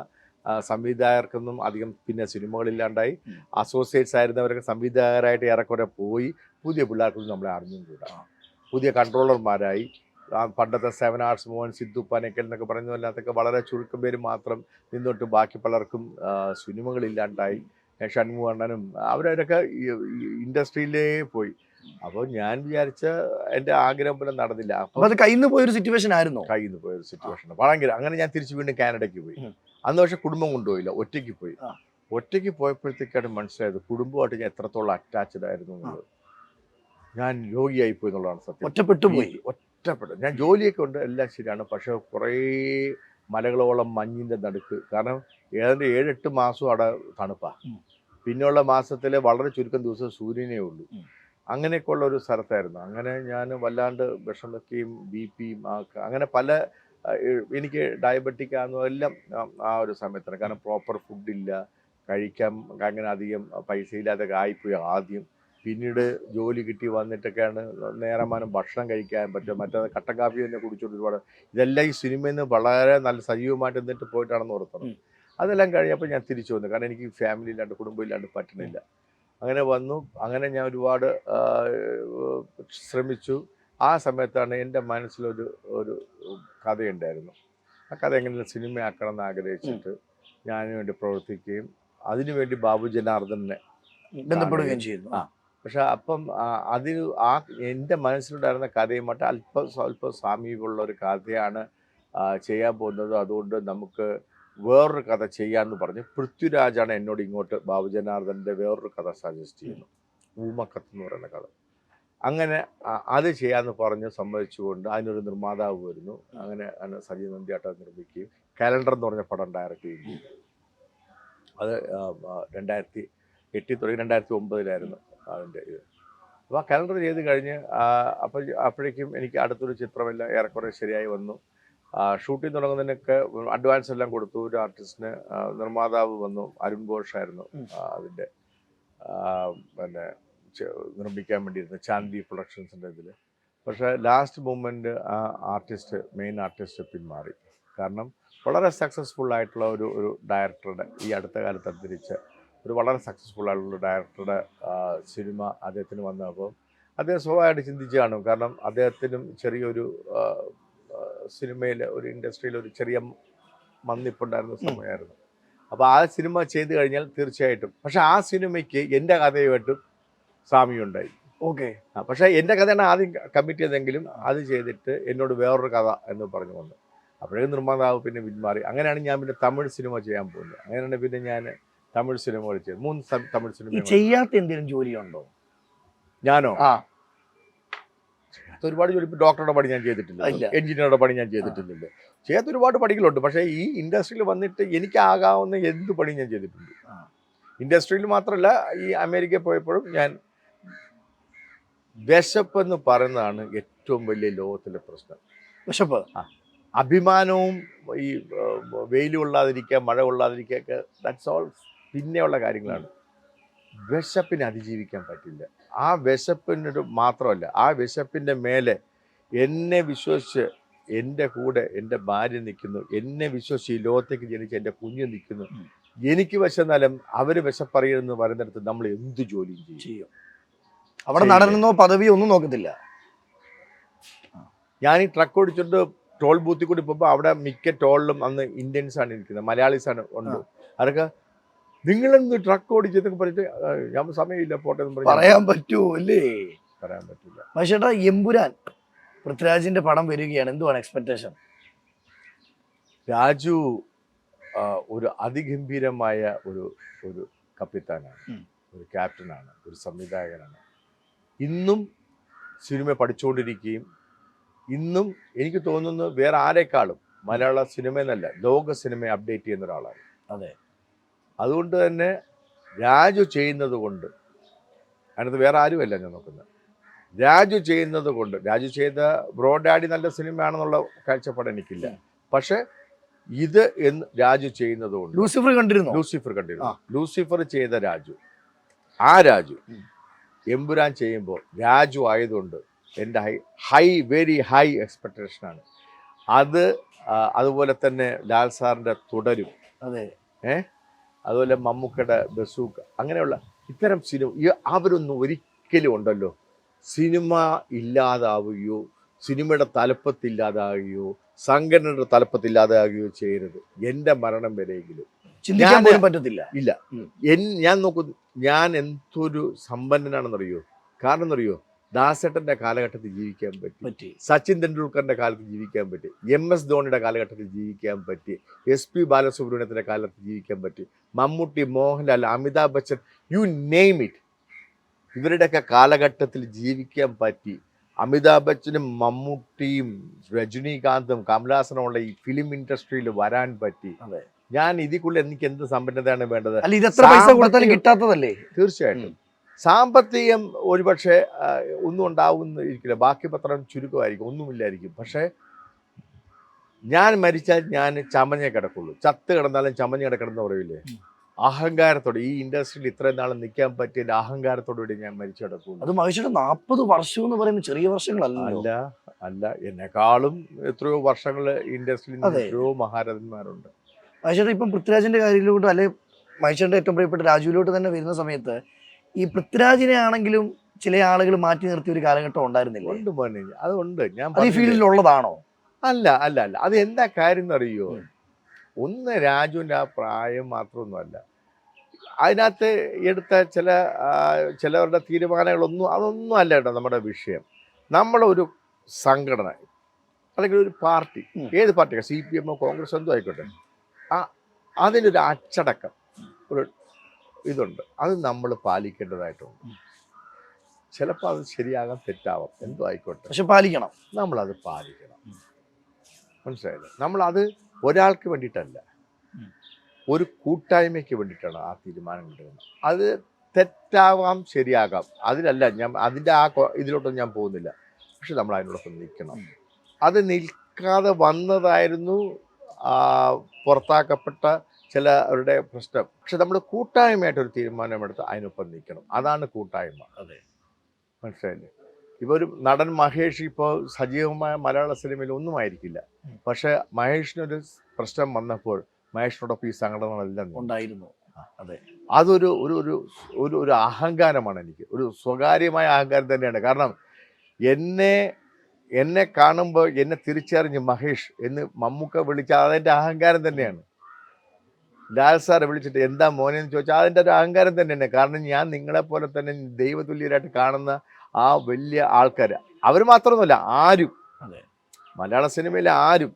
സംവിധായകർക്കൊന്നും അധികം പിന്നെ സിനിമകളില്ലാണ്ടായി. അസോസിയേറ്റ്സ് ആയിരുന്നവരൊക്കെ സംവിധായകരായിട്ട് ഏറെക്കുറെ പോയി. പുതിയ പിള്ളേർക്കൊന്നും നമ്മളെ അറിഞ്ഞും കൂടാ. പുതിയ കൺട്രോളർമാരായി. പണ്ടത്തെ 7 Hours മോഹൻ, സിദ്ധു പനക്കൽ എന്നൊക്കെ പറയുന്നതല്ലാത്തൊക്കെ വളരെ ചുരുക്കം പേര് മാത്രം നിന്നോട്ട് ബാക്കി പലർക്കും സിനിമകളില്ലാണ്ടായി. ഷൺമുഖണ്ണനും അവരവരൊക്കെ ഇൻഡസ്ട്രിയിലേ പോയി. അപ്പോൾ ഞാൻ വിചാരിച്ച എൻ്റെ ആഗ്രഹം പോലെ നടന്നില്ല. അപ്പോൾ അത് കയ്യിൽ നിന്ന് പോയൊരു സിറ്റുവേഷൻ ആയിരുന്നു. കയ്യിൽ നിന്ന് പോയൊരു സിറ്റുവേഷൻ ഭയങ്കര. അങ്ങനെ ഞാൻ തിരിച്ച് വീണ്ടും കാനഡയ്ക്ക് പോയി. അന്ന് പക്ഷെ കുടുംബം കൊണ്ടുപോയില്ല, ഒറ്റയ്ക്ക് പോയി. ഒറ്റയ്ക്ക് പോയപ്പോഴത്തേക്കാണ് മനസ്സിലായത് കുടുംബമായിട്ട് ഞാൻ എത്രത്തോളം അറ്റാച്ച്ഡ് ആയിരുന്നു എന്നുള്ളത്. ഞാൻ രോഗിയായി പോയി എന്നുള്ളതാണ് സത്യം. ഒറ്റപ്പെട്ടു പോയി. ഒറ്റപ്പെട്ടു. ഞാൻ ജോലിയൊക്കെ ഉണ്ട്, എല്ലാം ശരിയാണ്. പക്ഷെ കുറേ മലകളോളം മഞ്ഞിൻ്റെ നടുക്ക്. കാരണം ഏതാണ്ട് 7-8 മാസം അവിടെ തണുപ്പാണ്. പിന്നെയുള്ള മാസത്തിൽ വളരെ ചുരുക്കം ദിവസം സൂര്യനേ ഉള്ളൂ. അങ്ങനെയൊക്കെയുള്ള ഒരു സ്ഥലത്തായിരുന്നു. അങ്ങനെ ഞാൻ വല്ലാണ്ട് വിഷമൊക്കെയും BP-യും അങ്ങനെ പല എനിക്ക് ഡയബറ്റിക് ആണെന്നും എല്ലാം ആ ഒരു സമയത്താണ്. കാരണം പ്രോപ്പർ ഫുഡില്ല, കഴിക്കാൻ അങ്ങനെ അധികം പൈസ ഇല്ലാതൊക്കെ ആയിപ്പോയി ആദ്യം. പിന്നീട് ജോലി കിട്ടി വന്നിട്ടൊക്കെയാണ് നേരമാനം ഭക്ഷണം കഴിക്കാൻ പറ്റുക. മറ്റേത് കട്ടൻ കാപ്പി തന്നെ കുടിച്ചുകൊണ്ട് ഒരുപാട്. ഇതെല്ലാം ഈ സിനിമയിൽ നിന്ന് വളരെ നല്ല സജീവമായിട്ട് നിന്നിട്ട് പോയിട്ടാണെന്ന് ഓർത്തത്. അതെല്ലാം കഴിഞ്ഞപ്പോൾ ഞാൻ തിരിച്ചു വന്നു. കാരണം എനിക്ക് ഫാമിലി ഇല്ലാണ്ട് കുടുംബം ഇല്ലാണ്ട് പറ്റണില്ല. അങ്ങനെ വന്നു. അങ്ങനെ ഞാൻ ഒരുപാട് ശ്രമിച്ചു. ആ സമയത്താണ് എൻ്റെ മനസ്സിലൊരു ഒരു കഥയുണ്ടായിരുന്നു. ആ കഥ എങ്ങനെ സിനിമയാക്കണം എന്ന് ആഗ്രഹിച്ചിട്ട് ഞാൻ വേണ്ടി പ്രവർത്തിക്കുകയും അതിനുവേണ്ടി ബാബു ജനാർദ്ദനെ ബന്ധപ്പെടുകയും ചെയ്തു. പക്ഷെ അപ്പം അതിന് എൻ്റെ മനസ്സിലുണ്ടായിരുന്ന കഥയുമായിട്ട് സ്വല്പം സാമീപ്യമുള്ള ഒരു കഥയാണ് ചെയ്യാൻ പോകുന്നത്. അതുകൊണ്ട് നമുക്ക് വേറൊരു കഥ ചെയ്യാമെന്ന് പറഞ്ഞ് പൃഥ്വിരാജാണ് എന്നോട് ഇങ്ങോട്ട് ബാബു ജനാർദ്ദൻ്റെ വേറൊരു കഥ സജസ്റ്റ് ചെയ്യുന്നു. ഊമക്കത്ത് എന്ന് പറയുന്ന കഥ. അങ്ങനെ അത് ചെയ്യാമെന്ന് പറഞ്ഞ് സമ്മതിച്ചുകൊണ്ട് അതിനൊരു നിർമ്മാതാവ് വരുന്നു. അങ്ങനെ സജി നന്ദിയാട്ടം നിർമ്മിക്കുകയും കലണ്ടർ എന്ന് പറഞ്ഞ പടം ഡയറക്റ്റ് ചെയ്യുകയും. അത് 2008 തുടങ്ങി 2009 അതിൻ്റെ ഇത്. അപ്പോൾ ആ കലണ്ടർ ചെയ്ത് കഴിഞ്ഞ് അപ്പോഴേക്കും എനിക്ക് അടുത്തൊരു ചിത്രമെല്ലാം ഏറെക്കുറെ ശരിയായി വന്നു. ഷൂട്ടിംഗ് തുടങ്ങുന്നതിനൊക്കെ അഡ്വാൻസ് എല്ലാം കൊടുത്തു. ഒരു ആർട്ടിസ്റ്റിന് നിർമ്മാതാവ് വന്നു, അരുൺ ഘോഷായിരുന്നു അതിൻ്റെ പിന്നെ നിർമ്മിക്കാൻ വേണ്ടിയിരുന്നത് ചാന്ദി പ്രൊഡക്ഷൻസിൻ്റെ ഇതിൽ. പക്ഷേ ലാസ്റ്റ് മൂമെൻറ്റ് ആ മെയിൻ ആർട്ടിസ്റ്റ് പിന്മാറി. കാരണം വളരെ സക്സസ്ഫുൾ ആയിട്ടുള്ള ഒരു ഡയറക്ടറുടെ ഈ അടുത്ത കാലത്ത് അന്തരിച്ച ഒരു വളരെ സക്സസ്ഫുൾ ആയിട്ടുള്ള ഡയറക്ടറുടെ സിനിമ അദ്ദേഹത്തിന് വന്നപ്പോൾ അദ്ദേഹം സ്വഭാവമായിട്ട് ചിന്തിച്ച് കാണും. കാരണം അദ്ദേഹത്തിനും ചെറിയൊരു സിനിമയിൽ ഒരു ഇൻഡസ്ട്രിയിൽ ഒരു ചെറിയ മന്ദിപ്പുണ്ടായിരുന്ന സമയമായിരുന്നു. അപ്പോൾ ആ സിനിമ ചെയ്ത് കഴിഞ്ഞാൽ തീർച്ചയായിട്ടും. പക്ഷെ ആ സിനിമയ്ക്ക് എൻ്റെ കഥയുമായിട്ടും സാമ്യമുണ്ടായി. ഓക്കെ. പക്ഷേ എൻ്റെ കഥയാണ് ആദ്യം കമ്മിറ്റ് ചെയ്തെങ്കിലും അത് ചെയ്തിട്ട് എന്നോട് വേറൊരു കഥ എന്ന് പറഞ്ഞു വന്നു. അപ്പോഴേ നിർമ്മാതാവ് പിന്നെ പിന്മാറി. അങ്ങനെയാണ് ഞാൻ പിന്നെ തമിഴ് സിനിമ ചെയ്യാൻ പോകുന്നത്. അങ്ങനെയാണ് പിന്നെ ഞാൻ തമിഴ് സിനിമകൾ ചെയ്തത്. 3 തമിഴ് സിനിമ. ചെയ്യാത്ത എന്തെങ്കിലും ജോലിയുണ്ടോ? ഞാനോ? ഒരുപാട് ജോലി. ഇപ്പോൾ ഡോക്ടറുടെ പണി ഞാൻ ചെയ്തിട്ടില്ല, എഞ്ചിനീയറുടെ പണി ഞാൻ ചെയ്തിട്ടില്ലല്ലോ. ചെയ്യാത്ത ഒരുപാട് പണികളുണ്ട്. പക്ഷേ ഈ ഇൻഡസ്ട്രിയിൽ വന്നിട്ട് എനിക്കാകാവുന്ന എന്ത് പണി ഞാൻ ചെയ്തിട്ടുണ്ട്. ഇൻഡസ്ട്രിയിൽ മാത്രമല്ല, ഈ അമേരിക്കയിൽ പോയപ്പോഴും ഞാൻ വിശപ്പെന്ന് പറയുന്നതാണ് ഏറ്റവും വലിയ ലോകത്തിലെ പ്രശ്നം. വിശപ്പ്. അഭിമാനവും ഈ വെയിൽ കൊള്ളാതിരിക്കുക, മഴ കൊള്ളാതിരിക്കുക, ദാറ്റ്സ് ഓൾ പിന്നെയുള്ള കാര്യങ്ങളാണ്. വിശപ്പിനെ അതിജീവിക്കാൻ പറ്റില്ല. ആ വിശപ്പിനൊരു മാത്രമല്ല, ആ വിശപ്പിൻ്റെ മേലെ എന്നെ വിശ്വസിച്ച് എൻ്റെ കൂടെ എൻ്റെ ഭാര്യ നിൽക്കുന്നു, എന്നെ വിശ്വസിച്ച് ഈ ലോകത്തേക്ക് ജനിച്ച് എൻ്റെ കുഞ്ഞ് നിൽക്കുന്നു. എനിക്ക് വിശന്നാലും അവർ വിശപ്പറിയെന്ന് പറയുന്നിടത്ത് നമ്മൾ എന്ത് ജോലിയും ചെയ്യും. അവിടെ നടന്നോ പദവി ഒന്നും നോക്കത്തില്ല. ഞാൻ ഈ ട്രക്ക് ഓടിച്ചിട്ട് ടോൾ ബൂത്തിൽ കൂടി പോകുമ്പോൾ അവിടെ മിക്ക ടോളിലും അന്ന് ഇന്ത്യൻസാണ് ഇരിക്കുന്നത്, മലയാളീസാണ് ഉണ്ട്. അതൊക്കെ നിങ്ങളെന്ത് ട്രക്ക് ഓടിച്ചെന്നൊക്കെ പറഞ്ഞിട്ട് ഞാൻ സമയമില്ല പോട്ടെ എന്ന് പറഞ്ഞു. പറയാൻ പറ്റുമോ അല്ലേ? പറയാൻ പറ്റില്ല. പക്ഷേട്ടാ, എമ്പുരാൻ പൃഥ്വിരാജിന്റെ പടം വരികയാണ്, എന്തുവാണ് എക്സ്പെക്ടേഷൻ? രാജു ഒരു അതിഗംഭീരമായ ഒരു കപ്പിത്താനാണ്, ഒരു ക്യാപ്റ്റനാണ്, ഒരു സംവിധായകനാണ്. ഇന്നും സിനിമ പഠിച്ചുകൊണ്ടിരിക്കുകയും ഇന്നും എനിക്ക് തോന്നുന്നു വേറെ ആരെക്കാളും മലയാള സിനിമ എന്നല്ല ലോക സിനിമയെ അപ്ഡേറ്റ് ചെയ്യുന്ന ഒരാളാണ്. അതെ. അതുകൊണ്ട് തന്നെ രാജു ചെയ്യുന്നത് കൊണ്ട്, അതിനകത്ത് വേറെ ആരുമല്ല ഞാൻ നോക്കുന്നത്, രാജു ചെയ്യുന്നത് കൊണ്ട്. രാജു ചെയ്ത ബ്രോ ഡാഡി നല്ല സിനിമയാണെന്നുള്ള കാഴ്ചപ്പാട് എനിക്കില്ല. പക്ഷെ ഇത് എന്ന് രാജു ചെയ്യുന്നതുകൊണ്ട് ലൂസിഫർ കണ്ടിരുന്നു. ലൂസിഫർ ആ. കണ്ടിരുന്നു. ലൂസിഫർ ചെയ്ത രാജു, ആ രാജു എമ്പുരാൻ ചെയ്യുമ്പോൾ രാജു ആയതുകൊണ്ട് എൻ്റെ വെരി ഹൈ എക്സ്പെക്ടേഷനാണ് അത്. അതുപോലെ തന്നെ ലാൽ സാറിൻ്റെ തുടരും, അതെ, അതുപോലെ മമ്മൂക്കയുടെ ബസൂക്ക, അങ്ങനെയുള്ള ഇത്തരം സിനിമ അവരൊന്നും ഒരിക്കലും ഉണ്ടല്ലോ സിനിമ ഇല്ലാതാവുകയോ സിനിമയുടെ തലപ്പത്തില്ലാതാകുകയോ സംഘടനയുടെ തലപ്പത്തില്ലാതാകുകയോ ചെയ്യരുത്. എൻ്റെ മരണം വരെയെങ്കിലും ചിന്തിക്കാൻ പോലും പറ്റത്തില്ല. ഇല്ല. ഞാൻ നോക്കുന്നു, ഞാൻ എന്തൊരു സമ്പന്നനാണെന്നറിയോ? കാരണം എന്നറിയോ, ദാസേട്ടൻ്റെ കാലഘട്ടത്തിൽ ജീവിക്കാൻ പറ്റി, സച്ചിൻ തെണ്ടുൽക്കറിൻ്റെ കാലത്ത് ജീവിക്കാൻ പറ്റി, MS ധോണിയുടെ കാലഘട്ടത്തിൽ ജീവിക്കാൻ പറ്റി, SP ബാലസുബ്രഹ്മണ്യത്തിൻ്റെ കാലത്ത് ജീവിക്കാൻ പറ്റി, Mammootty, Mohanlal, Amitabh Bachchan, you name it, ഇവരുടെയൊക്കെ കാലഘട്ടത്തിൽ ജീവിക്കാൻ പറ്റി. അമിതാഭ് ബച്ചനും മമ്മൂട്ടിയും രജനീകാന്തും കമലഹാസനുമുള്ള ഈ ഫിലിം ഇൻഡസ്ട്രിയിൽ വരാൻ പറ്റി. ഞാൻ ഇതിക്കുള്ള എനിക്ക് എന്ത് സമ്പന്നതയാണ് വേണ്ടത്? കിട്ടാത്തതല്ലേ? തീർച്ചയായിട്ടും സാമ്പത്തികം ഒരുപക്ഷെ ഒന്നും ഉണ്ടാവുന്നിരിക്കില്ല, ബാക്കി പത്രം ചുരുക്കമായിരിക്കും, ഒന്നുമില്ലായിരിക്കും. പക്ഷേ ഞാൻ മരിച്ചാൽ ഞാൻ ചമഞ്ഞേ കിടക്കുള്ളൂ, ചത്ത് കിടന്നാലും ചമഞ്ഞ് കിടക്കണമെന്ന് പറയില്ലേ? അഹങ്കാരത്തോടെ ഈ ഇൻഡസ്ട്രിയിൽ ഇത്രയും നാൾ നിൽക്കാൻ പറ്റിയ അഹങ്കാരത്തോടുകൂടി ഞാൻ മരിച്ചു കിടക്കുള്ളൂ. അത് മനുഷ്യരുടെ 40 വർഷം എന്ന് പറയുമ്പോൾ ചെറിയ വർഷങ്ങളല്ല. അല്ല, എന്നെക്കാളും എത്രയോ വർഷങ്ങൾ ഇൻഡസ്ട്രിയിൽ എത്രയോ മഹാരഥന്മാരുണ്ട്. മനുഷ്യരുടെ ഇപ്പം പൃഥ്വിരാജിന്റെ കാര്യത്തിലോട്ട് അല്ലെ മനുഷ്യരുടെ ഏറ്റവും പ്രിയപ്പെട്ട രാജുവിലോട്ട് തന്നെ വരുന്ന സമയത്ത് ഈ പൃഥ്വിരാജിനെ ആണെങ്കിലും ചില ആളുകൾ മാറ്റി നിർത്തിയ ഒരു കാലഘട്ടം ഉണ്ടായിരുന്നില്ല. അതുണ്ട്. ഞാൻ ഈ ഫീൽഡിലുള്ളതാണോ? അല്ല അല്ല അല്ല അത് എന്താ കാര്യം എന്നറിയോ? ഒന്ന് രാജുവിൻ്റെ ആ പ്രായം മാത്രമൊന്നുമല്ല, അതിനകത്ത് എടുത്ത ചിലവരുടെ തീരുമാനങ്ങളൊന്നും അതൊന്നും അല്ല കേട്ടോ നമ്മുടെ വിഷയം. നമ്മളൊരു സംഘടന അല്ലെങ്കിൽ ഒരു പാർട്ടി, ഏത് പാർട്ടിയാണ്, CPM കോൺഗ്രസ് എന്തോ ആയിക്കോട്ടെ, അതിനൊരു അച്ചടക്കം, ഒരു ഇതുണ്ട്, അത് നമ്മൾ പാലിക്കേണ്ടതായിട്ടുണ്ട്. ചിലപ്പോൾ അത് ശരിയാകാൻ തെറ്റാവാം, എന്തോ ആയിക്കോട്ടെ, പക്ഷെ പാലിക്കണം, നമ്മളത് പാലിക്കണം. മനസ്സിലായില്ലേ? നമ്മളത് ഒരാൾക്ക് വേണ്ടിയിട്ടല്ല, ഒരു കൂട്ടായ്മയ്ക്ക് വേണ്ടിയിട്ടാണ് ആ തീരുമാനം കിട്ടുന്നത്. അത് തെറ്റാവാം, ശരിയാകാം, അതിലല്ല ഞാൻ അതിൻ്റെ ഇതിലോട്ടൊന്നും ഞാൻ പോകുന്നില്ല. പക്ഷെ നമ്മൾ അതിനോടൊപ്പം നിൽക്കണം. അത് നിൽക്കാതെ വന്നതായിരുന്നു പുറത്താക്കപ്പെട്ട ചിലരുടെ പ്രശ്നം. പക്ഷെ നമ്മൾ കൂട്ടായ്മയായിട്ടൊരു തീരുമാനമെടുത്ത് അതിനൊപ്പം നിൽക്കണം, അതാണ് കൂട്ടായ്മ. അതെ, മനസ്സിലായില്ലേ? ഇപ്പോൾ ഒരു നടൻ മഹേഷ് ഇപ്പോൾ സജീവമായ മലയാള സിനിമയിൽ ഒന്നും ആയിരിക്കില്ല, പക്ഷെ മഹേഷിനൊരു പ്രശ്നം വന്നപ്പോൾ മഹേഷിനോടൊപ്പം ഈ സംഘടനകളെല്ലാം ഉണ്ടായിരുന്നു. അതെ, അതൊരു ഒരു ഒരു ഒരു ഒരു അഹങ്കാരമാണ്, എനിക്ക് ഒരു സ്വകാര്യമായ അഹങ്കാരം തന്നെയാണ്. കാരണം എന്നെ കാണുമ്പോൾ എന്നെ തിരിച്ചറിഞ്ഞ് മഹേഷ് എന്ന് മമ്മൂക്ക വിളിച്ചാൽ അതെൻ്റെ അഹങ്കാരം തന്നെയാണ്. ലാൽ സാറെ വിളിച്ചിട്ട് എന്താ മോനെ എന്ന് ചോദിച്ചാൽ അതിൻ്റെ ഒരു അഹങ്കാരം തന്നെയാണ്. കാരണം ഞാൻ നിങ്ങളെപ്പോലെ തന്നെ ദൈവതുല്യരായിട്ട് കാണുന്ന ആ വലിയ ആൾക്കാർ, അവർ മാത്രമൊന്നുമല്ല, ആരും മലയാള സിനിമയിലെ ആരും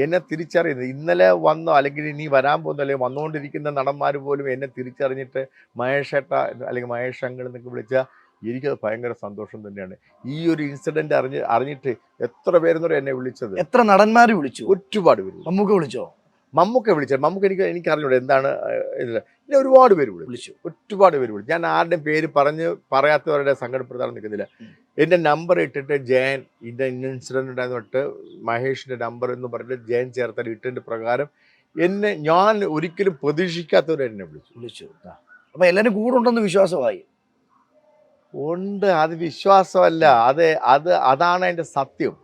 എന്നെ തിരിച്ചറിയുന്നത്, ഇന്നലെ വന്നോ അല്ലെങ്കിൽ ഇനി വരാൻ പോകുന്ന അല്ലെങ്കിൽ വന്നുകൊണ്ടിരിക്കുന്ന നടന്മാർ പോലും എന്നെ തിരിച്ചറിഞ്ഞിട്ട് മഹേഷേട്ട അല്ലെങ്കിൽ മഹേഷ് അങ്കിൾ എന്നൊക്കെ വിളിച്ചാൽ എനിക്കത് ഭയങ്കര സന്തോഷം തന്നെയാണ്. ഈ ഒരു ഇൻസിഡന്റ് അറിഞ്ഞിട്ട് എത്ര പേരെന്നോ എന്നെ വിളിച്ചത്, എത്ര നടന്മാർ വിളിച്ചു, ഒരുപാട് പേര്. മമ്മൂക്ക വിളിച്ചോ? മമ്മൂക്ക എനിക്ക് അറിഞ്ഞൂടെ എന്താണ് പിന്നെ ഒരുപാട് പേര് വിളിച്ചു, ഒരുപാട് പേര് വിളിച്ചു. ഞാൻ ആരുടെയും പേര് പറയാത്തവരുടെ സങ്കടപ്പെടുത്താൻ നിൽക്കുന്നില്ല. എൻ്റെ നമ്പർ ഇട്ടിട്ട് ജയൻ ഇതിൻ്റെ ഇൻസിഡൻറ്റ് ഉണ്ടായെന്ന് തൊട്ട് മഹേഷിൻ്റെ നമ്പർ എന്ന് പറഞ്ഞിട്ട് ജയൻ ചേർത്തൽ ഇട്ടതിൻ്റെ പ്രകാരം ഞാൻ ഒരിക്കലും പ്രതീക്ഷിക്കാത്തവരെന്നെ വിളിച്ചു. അപ്പം എല്ലാവരും കൂടെ ഉണ്ടെന്ന് വിശ്വാസമായി. ഉണ്ട്, അത് വിശ്വാസമല്ല, അതാണ് അതിൻ്റെ സത്യം.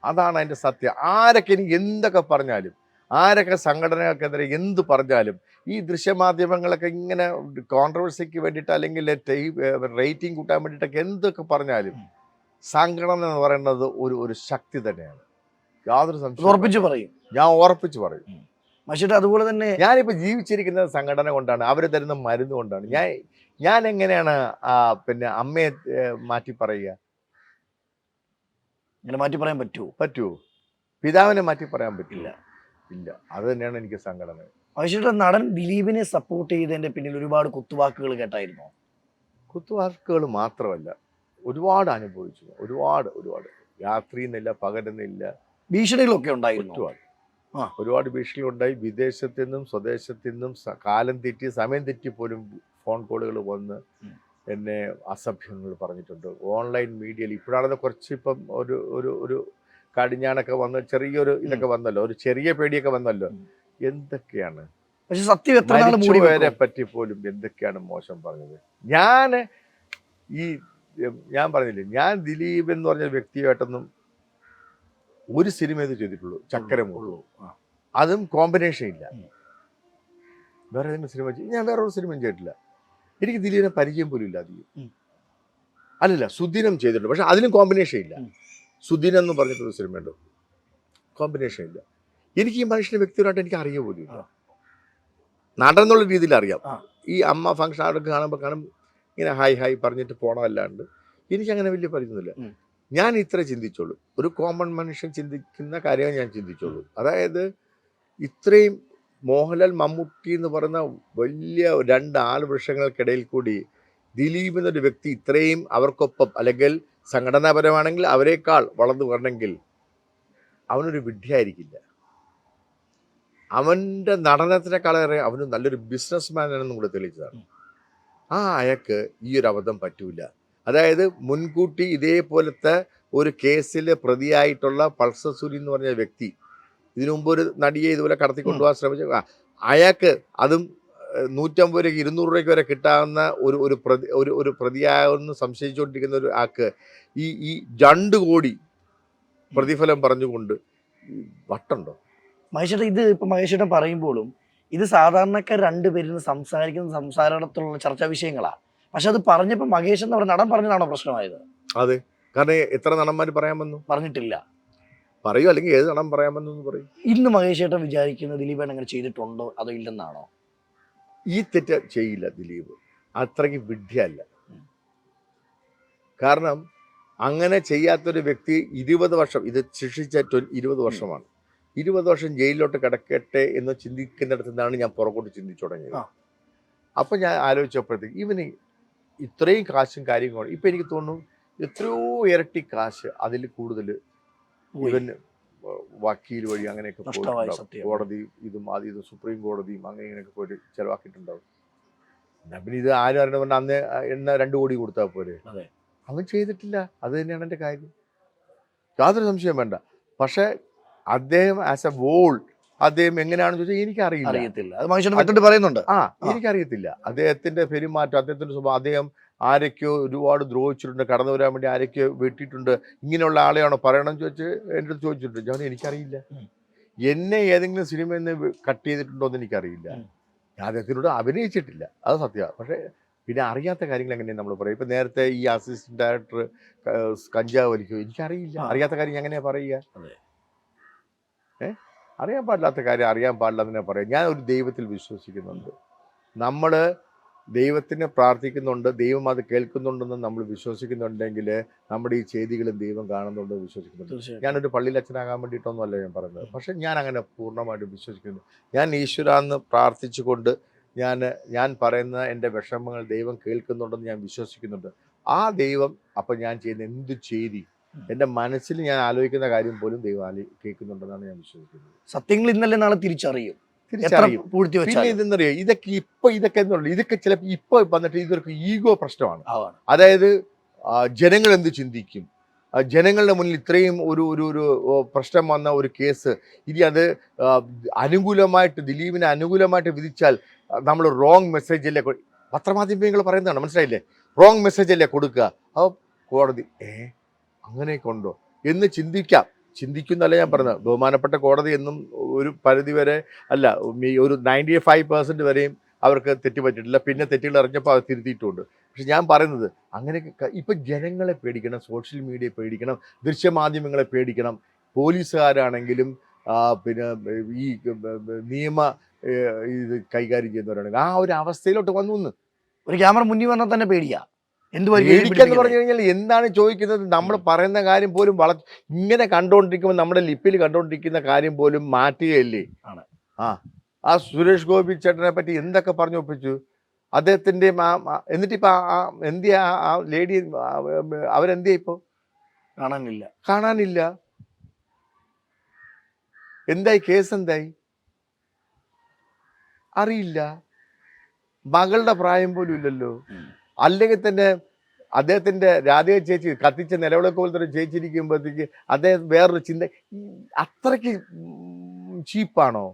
അതാണ് അതിൻ്റെ സത്യം. ആരൊക്കെ എനിക്ക് എന്തൊക്കെ പറഞ്ഞാലും, ആരൊക്കെ സംഘടനകൾക്കെതിരെ എന്ത് പറഞ്ഞാലും, ഈ ദൃശ്യമാധ്യമങ്ങളൊക്കെ ഇങ്ങനെ കോൺട്രവേഴ്സിക്ക് വേണ്ടിയിട്ട് അല്ലെങ്കിൽ റേറ്റിംഗ് കൂട്ടാൻ വേണ്ടിയിട്ടൊക്കെ എന്തൊക്കെ പറഞ്ഞാലും സംഘടന എന്ന് പറയുന്നത് ഒരു ശക്തി തന്നെയാണ്. യാതൊരു സംശയം ഞാൻ ഉറപ്പിച്ച് പറയും. പക്ഷേ അതുപോലെ തന്നെ ഞാനിപ്പോൾ ജീവിച്ചിരിക്കുന്നത് സംഘടന കൊണ്ടാണ്, അവർ തരുന്ന മരുന്ന് കൊണ്ടാണ്. ഞാൻ എങ്ങനെയാണ് പിന്നെ അമ്മയെ മാറ്റി പറയുക? മാറ്റി പറയാൻ പറ്റുമോ? പിതാവിനെ മാറ്റി പറയാൻ പറ്റില്ല. ഇല്ല, അത് തന്നെയാണ് എനിക്ക് സംഘടന. മനുഷ്യരുടെ നടൻ ദിലീപിനെ സപ്പോർട്ട് ചെയ്തതിന്റെ പിന്നിൽ ഒരുപാട് കുത്തുവാക്കുകൾ കേട്ടായിരുന്നു. കുത്തുവാക്കുകൾ മാത്രമല്ല, ഒരുപാട് അനുഭവിച്ചു, ഒരുപാട് രാത്രിയെന്നില്ല പകലെന്നില്ല ഭീഷണികളൊക്കെ ഉണ്ടായിരുന്നു. ഒരുപാട് ഭീഷണികളുണ്ടായി. വിദേശത്തു നിന്നും സ്വദേശത്തു നിന്നും കാലം തെറ്റി സമയം തെറ്റി പോലും ഫോൺ കോളുകൾ വന്ന് എന്നെ അസഭ്യങ്ങൾ പറഞ്ഞിട്ടുണ്ട്. ഓൺലൈൻ മീഡിയയിൽ ഇപ്പോഴാണെന്ന് കുറച്ച് ഇപ്പം ഒരു കടിഞ്ഞാണൊക്കെ വന്ന് ചെറിയൊരു ഇതൊക്കെ വന്നല്ലോ, ഒരു ചെറിയ പേടിയൊക്കെ വന്നല്ലോ. എന്തൊക്കെയാണ് പക്ഷെ സത്യം എത്ര നാൾ മൂടി മരിച്ചുപോയവരെ പറ്റി പോലും എന്തൊക്കെയാണ് മോശം പറഞ്ഞത്. ഞാൻ പറഞ്ഞില്ലേ, ഞാൻ ദിലീപ് എന്ന് പറഞ്ഞ വ്യക്തിയായിട്ടൊന്നും ഒരു സിനിമ ഇത് ചെയ്തിട്ടുള്ളൂ, ചക്കരമുള്ളൂ. അതും കോമ്പിനേഷൻ ഇല്ല. വേറെ ഏതെങ്കിലും സിനിമ ഞാൻ വേറൊരു സിനിമയും ചെയ്തിട്ടില്ല. എനിക്ക് ദിലീപിനെ പരിചയം പോലും ഇല്ല അധികം. അല്ലല്ല, സുദിനം ചെയ്തിട്ടുണ്ട്, പക്ഷെ അതിലും കോമ്പിനേഷൻ ഇല്ല. സുദിനം എന്ന് പറഞ്ഞിട്ടൊരു സിനിമയുണ്ട്, കോമ്പിനേഷൻ ഇല്ല. എനിക്ക് ഈ മനുഷ്യനെ വ്യക്തിപരമായിട്ട് എനിക്ക് അറിയ പോലും ഇല്ല. നടൻ എന്നുള്ള രീതിയിൽ അറിയാം. ഈ അമ്മ ഫംഗ്ഷൻ അവിടെ കാണും ഇങ്ങനെ ഹായ് പറഞ്ഞിട്ട് പോണമല്ലാണ്ട് എനിക്കങ്ങനെ വലിയ പരിചയമൊന്നുമില്ല. ഞാൻ ഇത്ര ചിന്തിച്ചോളൂ, ഒരു കോമൺ മനുഷ്യൻ ചിന്തിക്കുന്ന കാര്യമേ ഞാൻ ചിന്തിച്ചോളൂ. അതായത് ഇത്രയും മോഹൻലാൽ മമ്മൂട്ടി എന്ന് പറയുന്ന വലിയ രണ്ട് ആൾവൃക്ഷങ്ങൾക്കിടയിൽ കൂടി ദിലീപ് എന്നൊരു വ്യക്തി ഇത്രയും അവർക്കൊപ്പം, അല്ലെങ്കിൽ സംഘടനാപരമാണെങ്കിൽ അവരെക്കാൾ വളർന്നു വരണമെങ്കിൽ അവനൊരു വിഡ്ഢിയായിരിക്കില്ല. അവൻ്റെ നടനത്തിനേക്കാളേറെ അവന് നല്ലൊരു ബിസിനസ് മാനാണെന്നും കൂടെ തെളിയിച്ചതാണ്. അയാൾക്ക് ഈ ഒരു അബദ്ധം പറ്റൂല. അതായത് മുൻകൂട്ടി ഇതേപോലത്തെ ഒരു കേസിൽ പ്രതിയായിട്ടുള്ള പൾസർ സുനി എന്ന് പറഞ്ഞ വ്യക്തി ഇതിനു മുമ്പ് ഒരു നടിയെ ഇതുപോലെ കടത്തിക്കൊണ്ടുപോകാൻ ശ്രമിച്ച അയാൾക്ക് അതും 150 രൂപയ്ക്ക് 200 രൂപയ്ക്ക് വരെ കിട്ടാവുന്ന ഒരു പ്രതിയാകുമെന്ന് സംശയിച്ചുകൊണ്ടിരിക്കുന്ന ഒരു ആൾക്ക് ഈ 2 കോടി പ്രതിഫലം പറഞ്ഞുകൊണ്ട് വട്ടുണ്ടോ? മഹേഷേട്ടൻ ഇത് ഇപ്പൊ മഹേഷേട്ടൻ പറയുമ്പോഴും ഇത് സാധാരണക്കാർ രണ്ടുപേരും സംസാരിക്കുന്ന സംസാരത്തിലുള്ള ചർച്ചാ വിഷയങ്ങളാണ്. പക്ഷെ അത് പറഞ്ഞപ്പോൾ മഹേഷ് എന്ന് പറഞ്ഞ നടൻ പറഞ്ഞതാണോ പ്രശ്നമായത്? അതെ, കാരണം എത്ര നടന്മാർ പറയാമെന്നു പറഞ്ഞിട്ടില്ല. പറയൂ, അല്ലെങ്കിൽ ഏത് നടൻ പറയാമെന്നു പറയും. ഇന്ന് മഹേഷേട്ടൻ വിചാരിക്കുന്നത് ദിലീപേട്ടൻ അങ്ങനെ ചെയ്തിട്ടുണ്ടോ അതോ ഇല്ലെന്നാണോ? ഈ തെറ്റ് ചെയ്യില്ല ദിലീപ്, അത്രയ്ക്ക് വിഡ്ഢിയല്ല. കാരണം അങ്ങനെ ചെയ്യാത്തൊരു വ്യക്തി 20 വർഷം, ഇത് ശിക്ഷിച്ച 20 വർഷമാണ്. 20 വർഷം ജയിലിലോട്ട് കിടക്കട്ടെ എന്ന് ചിന്തിക്കുന്നിടത്തു നിന്നാണ് ഞാൻ പുറകോട്ട് ചിന്തിച്ചു തുടങ്ങിയത്. അപ്പം ഞാൻ ആലോചിച്ചപ്പോഴത്തേക്ക് ഇവന് ഇത്രയും കാശും കാര്യങ്ങളും ഇപ്പം എനിക്ക് തോന്നുന്നു എത്രയോ ഇരട്ടി കാശ് അതിൽ കൂടുതൽ ഇവന് വക്കീൽ വഴി അങ്ങനെയൊക്കെ പോയിട്ടുണ്ടാവും. കോടതി ഇതും സുപ്രീം കോടതിയും അങ്ങനെയൊക്കെ പോയിട്ട് ചിലവാക്കിയിട്ടുണ്ടാവും. എന്നാ പിന്നെ ഇത് ആരും അറിയണം പറഞ്ഞാൽ അന്ന് 2 കോടി കൊടുത്താൽ പോലെ. അവൻ ചെയ്തിട്ടില്ല, അത് തന്നെയാണ് എൻ്റെ കാര്യം, യാതൊരു സംശയം വേണ്ട. പക്ഷെ അദ്ദേഹം ആസ് എ വോൾ അദ്ദേഹം എങ്ങനെയാണെന്ന് ചോദിച്ചാൽ എനിക്കറിയില്ല. എനിക്കറിയത്തില്ല അദ്ദേഹത്തിന്റെ പെരുമാറ്റം, അദ്ദേഹത്തിന്റെ സ്വഭാവം. അദ്ദേഹം ആരൊക്കെയോ ഒരുപാട് ദ്രോഹിച്ചിട്ടുണ്ട്, കടന്നു വരാൻ വേണ്ടി ആരൊക്കെയോ വെട്ടിയിട്ടുണ്ട്, ഇങ്ങനെയുള്ള ആളെയാണോ പറയണമെന്ന് ചോദിച്ച് എൻ്റെ അടുത്ത് ചോദിച്ചിട്ടുണ്ട്. ഞാൻ എനിക്കറിയില്ല, എന്നെ ഏതെങ്കിലും സിനിമയിൽ നിന്ന് കട്ട് ചെയ്തിട്ടുണ്ടോ എന്ന് എനിക്കറിയില്ല. ഞാൻ അദ്ദേഹത്തിനോട് അഭിനയിച്ചിട്ടില്ല, അത് സത്യമാണ്. പക്ഷേ പിന്നെ അറിയാത്ത കാര്യങ്ങൾ എങ്ങനെയാണ് നമ്മൾ പറയും. ഇപ്പം നേരത്തെ ഈ അസിസ്റ്റന്റ് ഡയറക്ടർ കഞ്ചാവ് വലിക്കുമോ, എനിക്കറിയില്ല. അറിയാത്ത കാര്യം എങ്ങനെയാണ് പറയുക? അറിയാൻ പാടില്ലാത്ത കാര്യം അറിയാൻ പാടില്ല എന്ന് പറയാം. ഞാൻ ഒരു ദൈവത്തിൽ വിശ്വസിക്കുന്നുണ്ട്. നമ്മൾ ദൈവത്തിനെ പ്രാർത്ഥിക്കുന്നുണ്ട്, ദൈവം അത് കേൾക്കുന്നുണ്ടെന്ന് നമ്മൾ വിശ്വസിക്കുന്നുണ്ടെങ്കിൽ നമ്മുടെ ഈ ചെയ്തികളും ദൈവം കാണുന്നുണ്ടെന്ന് വിശ്വസിക്കുന്നുണ്ട്. ഞാനൊരു പള്ളിയിൽ അച്ഛനാകാൻ വേണ്ടിയിട്ടൊന്നുമല്ല ഞാൻ പറയുന്നത്, പക്ഷെ ഞാൻ അങ്ങനെ പൂർണ്ണമായിട്ട് വിശ്വസിക്കുന്നു. ഞാൻ ഈശ്വരാന്ന് പ്രാർത്ഥിച്ചുകൊണ്ട് ഞാൻ പറയുന്ന എൻ്റെ വിഷമങ്ങൾ ദൈവം കേൾക്കുന്നുണ്ടെന്ന് ഞാൻ വിശ്വസിക്കുന്നുണ്ട്. ആ ദൈവം അപ്പം ഞാൻ ചെയ്യുന്ന എന്ത് ചെയ്തി, എൻ്റെ മനസ്സിൽ ഞാൻ ആലോചിക്കുന്ന കാര്യം പോലും ദൈവം കേൾക്കുന്നുണ്ടെന്നാണ് ഞാൻ വിശ്വസിക്കുന്നത്. സത്യങ്ങൾ ഇന്നലെ നാളെ തിരിച്ചറിയും. പിന്നെ ഇതെന്നറിയോ, ഇതൊക്കെ ചിലപ്പോൾ ഇപ്പൊ വന്നിട്ട് ഇതൊരു ഈഗോ പ്രശ്നമാണ്. അതായത് ജനങ്ങൾ എന്ത് ചിന്തിക്കും, ജനങ്ങളുടെ മുന്നിൽ ഇത്രയും ഒരു പ്രശ്നം വന്ന ഒരു കേസ് ഇനി അത് അനുകൂലമായിട്ട് ദിലീപിനെ അനുകൂലമായിട്ട് വിധിച്ചാൽ നമ്മൾ റോങ് മെസ്സേജ് അല്ലേ പത്രമാധ്യമങ്ങൾ പറയുന്നതാണ്, മനസ്സിലായില്ലേ? റോങ് മെസ്സേജ് അല്ലേ കൊടുക്കുക. അപ്പോൾ കോടതി അങ്ങനെയൊക്കെ ഉണ്ടോ എന്ന് ചിന്തിക്കുന്നല്ല ഞാൻ പറഞ്ഞത്. ബഹുമാനപ്പെട്ട കോടതി എന്നും ഒരു പരിധി വരെ അല്ല, ഒരു 95% വരെയും അവർക്ക് തെറ്റ് പറ്റിയിട്ടില്ല. പിന്നെ തെറ്റുകൾ അറിഞ്ഞപ്പോൾ അത് തിരുത്തിയിട്ടുമുണ്ട്. പക്ഷെ ഞാൻ പറയുന്നത് അങ്ങനെയൊക്കെ ഇപ്പം ജനങ്ങളെ പേടിക്കണം, സോഷ്യൽ മീഡിയ പേടിക്കണം, ദൃശ്യമാധ്യമങ്ങളെ പേടിക്കണം, പോലീസുകാരാണെങ്കിലും പിന്നെ ഈ നിയമ ഇത് കൈകാര്യം ചെയ്യുന്നവരാണെങ്കിൽ ആ ഒരു അവസ്ഥയിലോട്ട് വന്നു. ഒരു ക്യാമറ മുന്നിൽ വന്നാൽ തന്നെ പേടിയാ. പേടിക്കെന്ന് പറഞ്ഞു കഴിഞ്ഞാൽ എന്താണ് ചോദിക്കുന്നത്? നമ്മൾ പറയുന്ന കാര്യം പോലും ഇങ്ങനെ കണ്ടുകൊണ്ടിരിക്കുമ്പോൾ നമ്മുടെ ലിപ്പിൽ കണ്ടുകൊണ്ടിരിക്കുന്ന കാര്യം പോലും മാറ്റുകയല്ലേ. ആ സുരേഷ് ഗോപി ചേട്ടനെ പറ്റി എന്തൊക്കെ പറഞ്ഞു ഒപ്പിച്ചു അദ്ദേഹത്തിൻ്റെ. എന്നിട്ടിപ്പോൾ എന്തിയാ ആ ലേഡി, അവരെന്തിയാ ഇപ്പോൾ കാണാനില്ല. എന്തായി, കേസ് എന്തായി അറിയില്ല. മകളുടെ പ്രായം പോലും ഇല്ലല്ലോ. അല്ലെങ്കിൽ തന്നെ അദ്ദേഹത്തിന്റെ രാധിക ചേച്ചി കത്തിച്ച നിലവിളക്ക് പോലത്തെ ഒരു ചേച്ചി ഇരിക്കുമ്പോഴത്തേക്ക് അദ്ദേഹം വേറൊരു ചിന്ത, അത്രയ്ക്ക് ചീപ്പാണോ?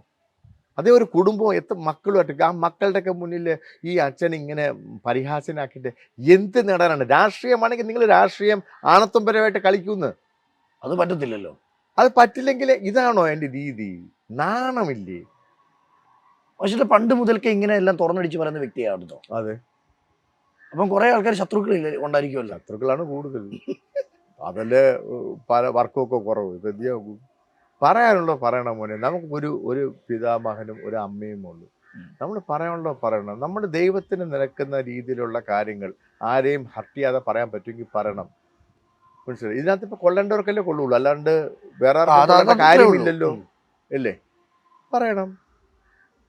അതേ ഒരു കുടുംബം എത്ര മക്കളുമായിട്ട് ആ മക്കളുടെയൊക്കെ മുന്നിൽ ഈ അച്ഛൻ ഇങ്ങനെ പരിഹാസനാക്കിയിട്ട് എന്ത് നേടാനാണ്? രാഷ്ട്രീയമാണെങ്കിൽ നിങ്ങൾ രാഷ്ട്രീയം ആണത്വപരമായിട്ട് കളിക്കുന്നു. അത് പറ്റത്തില്ലല്ലോ. അത് പറ്റില്ലെങ്കിൽ ഇതാണോ എൻ്റെ രീതി? നാണമില്ലേ? പക്ഷേ പണ്ട് മുതൽക്കേ ഇങ്ങനെ എല്ലാം തുറന്നടിച്ച് പറയുന്ന വ്യക്തിയാണോ? അതെ. അപ്പം കുറെ ആൾക്കാർ ശത്രുക്കളില്ല ഉണ്ടായിരിക്കുമല്ലോ. ശത്രുക്കളാണ് കൂടുതൽ. അതല്ലേ പല വർക്കൊക്കെ കുറവ്. ഗതിയാകും. പറയാനുള്ളത് പറയണം മോനെ. നമുക്ക് ഒരു പിതാമഹനും ഒരു അമ്മയും ഉള്ളൂ. നമ്മൾ പറയാനുള്ളത് പറയണം. നമ്മുടെ ദൈവത്തിന് നിരക്കുന്ന രീതിയിലുള്ള കാര്യങ്ങൾ ആരെയും ഹർട്ട് ചെയ്യാതെ പറയാൻ പറ്റുമെങ്കിൽ പറയണം. മനസ്സിലായി? ഇതിനകത്ത് ഇപ്പൊ കൊല്ലേണ്ടവർക്കല്ലേ കൊള്ളുള്ളൂ, അല്ലാണ്ട് വേറെ ആർക്കും കാര്യമില്ലല്ലോ. അല്ലേ? പറയണം.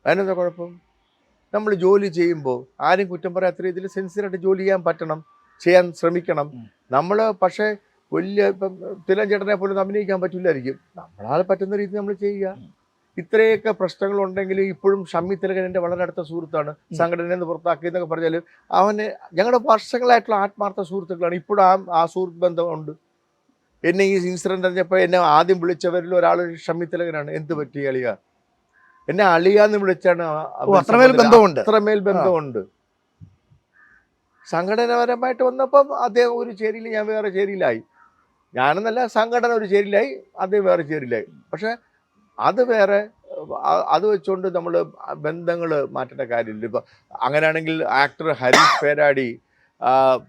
അതിനെന്താ കുഴപ്പം? നമ്മൾ ജോലി ചെയ്യുമ്പോൾ ആരും കുറ്റം പറയാത്ത രീതിയിൽ സിൻസിയറായിട്ട് ജോലി ചെയ്യാൻ ശ്രമിക്കണം. നമ്മൾ പക്ഷേ വലിയ ഇപ്പം തിലകൻ ചേട്ടനെ പോലും അഭിനയിക്കാൻ പറ്റില്ലായിരിക്കും. നമ്മളാൽ പറ്റുന്ന രീതിയിൽ നമ്മൾ ചെയ്യുക. ഇത്രയൊക്കെ പ്രശ്നങ്ങളുണ്ടെങ്കിൽ ഇപ്പോഴും ഷമ്മി തിലകൻ എൻ്റെ വളരെ അടുത്ത സുഹൃത്താണ്. സംഘടനയിൽ നിന്ന് പുറത്താക്കി എന്നൊക്കെ പറഞ്ഞാൽ അവന് ഞങ്ങളുടെ വർഷങ്ങളായിട്ടുള്ള ആത്മാർത്ഥ സുഹൃത്തുക്കളാണ്. ഇപ്പോഴും ആ സുഹൃത്ത് ബന്ധമുണ്ട്. എന്നെ ഈ ഇൻസിഡന്റ് അറിഞ്ഞപ്പോൾ എന്നെ ആദ്യം വിളിച്ചവരിൽ ഒരാൾ ഷമ്മി തിലകനാണ്. എന്ത് പറ്റി അളിയ? എന്നെ അളിയാന്ന് വിളിച്ചാണ്. അത്രമേൽ ബന്ധമുണ്ട്. സംഘടനാപരമായിട്ട് വന്നപ്പം അദ്ദേഹം ഒരു ചേരിയിൽ, ഞാൻ വേറെ ചേരിയിലായി. ഞാനെന്നല്ല, സംഘടന ഒരു ചേരിയിലായി, അദ്ദേഹം വേറെ ചേരിയിലായി. പക്ഷെ അത് വേറെ, അത് വെച്ചുകൊണ്ട് നമ്മൾ ബന്ധങ്ങൾ മാറ്റേണ്ട കാര്യമില്ല. ഇപ്പം അങ്ങനെയാണെങ്കിൽ ആക്ടർ ഹരീഷ് പേരാടി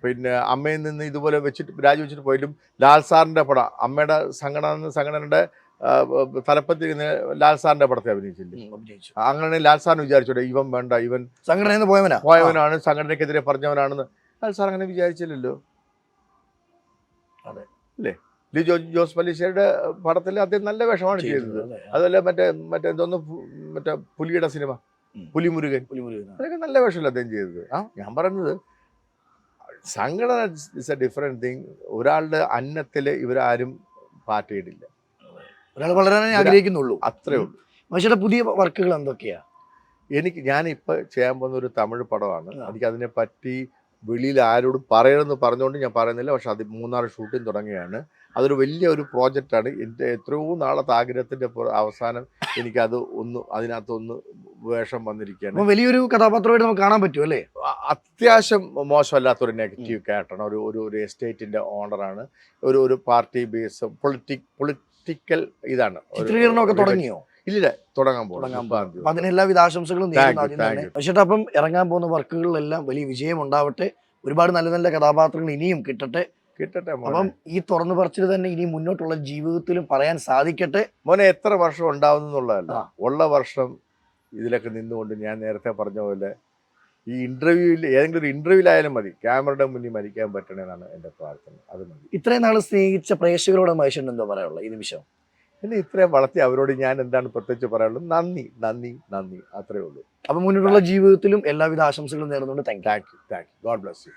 പിന്നെ അമ്മയിൽ നിന്ന് ഇതുപോലെ രാജിവെച്ചിട്ട് പോയിട്ടും ലാൽ സാറിൻ്റെ പടം, അമ്മയുടെ സംഘടനയുടെ തലപ്പത്തിൽ ലാൽ സാറിന്റെ പടത്തെ അഭിനയിച്ചില്ലേ? അങ്ങനെ ലാൽ സാറിന് വിചാരിച്ചോട്ടെ ഇവൻ വേണ്ട, ഇവൻ സംഘടനയിൽ നിന്ന് പോയവനാണ്, സംഘടനയ്ക്കെതിരെ പറഞ്ഞവനാണെന്ന്? ലാൽ സാർ അങ്ങനെ വിചാരിച്ചില്ലല്ലോ. അതെ അല്ലേ? ജോസ് പല്ലിശ്ശേരിയുടെ പടത്തിൽ അദ്ദേഹം നല്ല വേഷമാണ് ചെയ്തത്. അതുപോലെ എന്തോന്ന് പുലിയുടെ സിനിമ പുലിമുരുകൻ, അതൊക്കെ നല്ല വേഷമല്ല അദ്ദേഹം ചെയ്തത്. ഞാൻ പറയുന്നത് സംഘടന ഇസ് എ ഡിഫറെന്റ് തിങ്. ഒരാളുടെ അന്നത്തിൽ ഇവരാരും പാറ്റയിടില്ല. ഒരാൾ വളരാനേ ആഗ്രഹിക്കുന്നുള്ളൂ, അത്രേ ഉള്ളൂ. പക്ഷേ പുതിയ വർക്കുകൾ എന്തൊക്കെയാ? ഞാനിപ്പോൾ ചെയ്യാൻ പോകുന്ന ഒരു തമിഴ് പടമാണ്. എനിക്കതിനെ പറ്റി വെളിയിൽ ആരോടും പറയണമെന്ന് പറഞ്ഞുകൊണ്ട് ഞാൻ പറയുന്നില്ല. പക്ഷെ അത് 3 ഷൂട്ടിങ് തുടങ്ങുകയാണ്. അതൊരു വലിയ ഒരു പ്രോജക്റ്റാണ്. എൻ്റെ എത്രയോ നാളത്തെ ആഗ്രഹത്തിൻ്റെ അവസാനം എനിക്കത് അതിനകത്തൊന്ന് വേഷം വന്നിരിക്കുകയാണ്. വലിയൊരു കഥാപാത്രമായിട്ട് നമുക്ക് കാണാൻ പറ്റും അല്ലേ? അത്യാവശ്യം മോശമല്ലാത്തൊരു നെഗറ്റീവ് ക്യാരക്ടറാണ്. ഒരു എസ്റ്റേറ്റിൻ്റെ ഓണറാണ്. ഒരു പാർട്ടി ബേസ് പൊളിറ്റിക്കൽ ഇതാണ്. ചിത്രീകരണമൊക്കെ തുടങ്ങിയോ? ഇല്ല, തുടങ്ങാൻ പോകും. അതിനെല്ലാവിധ ആശംസകളും നേരുന്നു. പക്ഷേ അപ്പം ഇറങ്ങാൻ പോകുന്ന വർക്കുകളിലെല്ലാം വലിയ വിജയം ഉണ്ടാവട്ടെ. ഒരുപാട് നല്ല നല്ല കഥാപാത്രങ്ങൾ ഇനിയും കിട്ടട്ടെ. അപ്പം ഈ തുറന്നു പറച്ചിൽ തന്നെ ഇനി മുന്നോട്ടുള്ള ജീവിതത്തിലും പറയാൻ സാധിക്കട്ടെ. മോനെ എത്ര വർഷം ഉണ്ടാവും എന്നുള്ളതല്ല, ഉള്ള വർഷം ഇതിലൊക്കെ നിന്നുകൊണ്ട് ഞാൻ നേരത്തെ പറഞ്ഞ പോലെ ഈ ഇന്റർവ്യൂവിൽ, ഏതെങ്കിലും ഒരു ഇന്റർവ്യൂവിലായാലും മതി, ക്യാമറയുടെ മുന്നിൽ മരിക്കാൻ പറ്റണമെന്നാണ് എൻ്റെ പ്രാർത്ഥന. അത് മതി. ഇത്രയും നാൾ സ്നേഹിച്ച പ്രേക്ഷകരോട് മനുഷ്യൻ എന്തോ പറയാനുള്ളത് ഈ നിമിഷം? എന്നെ ഇത്രയും വളർത്തി അവരോട് ഞാൻ എന്താണ് പ്രത്യേകിച്ച് പറയാനുള്ളത്? നന്ദി, നന്ദി, നന്ദി, അത്രേ ഉള്ളൂ. അപ്പം മുന്നോട്ടുള്ള ജീവിതത്തിലും എല്ലാവിധ ആശംസകളും നേർന്നുകൊണ്ട് thank you. God bless you.